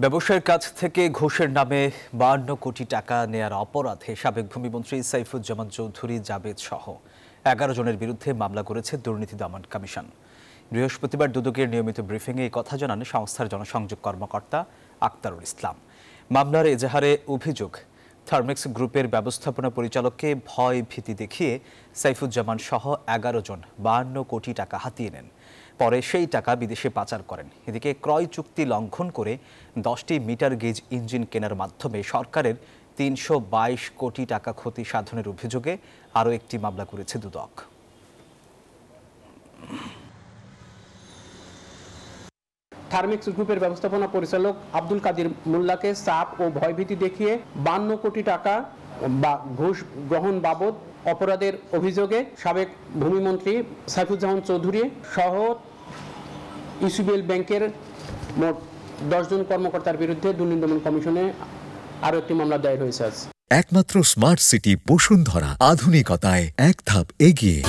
ব্যবসায়ীর কাছ থেকে ঘুষের নামে 52 কোটি টাকা নেয়ার অপরাধে সাবেক ভূমিমন্ত্রী সাইফুজ্জামান চৌধুরী জাবেদ সহ 11 জনের বিরুদ্ধে মামলা করেছে দুর্নীতি দমন কমিশন। বৃহস্পতিবার দুদকের নিয়মিত ব্রিফিংয়ে এই কথা জানান সংস্থার জনসংযোগ কর্মকর্তা আক্তারুল ইসলাম। মামলার এজাহারে অভিযোগ, থার্মেক্স গ্রুপের ব্যবস্থাপনা পরিচালককে ভয় ভীতি দেখিয়ে সাইফুজ্জামান সহ 11 জন 52 কোটি টাকা হাতিয়ে নেন। পরে সেই টাকা বিদেশে পাচার করেন। এদিকে ক্রয় চুক্তি লঙ্ঘন করে 10টি মিটার গেজ ইঞ্জিন কেনার মাধ্যমে সরকারের 322 কোটি টাকা ক্ষতি সাধনের অভিযোগে আরও একটি মামলা করেছে দুদক। থার্মেক্স গ্রুপের ব্যবস্থাপনা পরিচালক আব্দুল কাদির মোল্লাকে চাপ ও ভয়ভীতি দেখিয়ে 52 কোটি টাকা বা ঘুষ গ্রহণ বাবদ অপরাধের অভিযোগে সাবেক ভূমিমন্ত্রী সাইফুজ্জামান চৌধুরী সহ ইসিবিএল ব্যাংকের মোট 10 জন কর্মকর্তার বিরুদ্ধে দুর্নীতি দমন কমিশনে আরও একটি মামলা দায়ের হয়েছে। একমাত্র স্মার্ট সিটি বসুন্ধরা, আধুনিকতায় এক ধাপ এগিয়ে।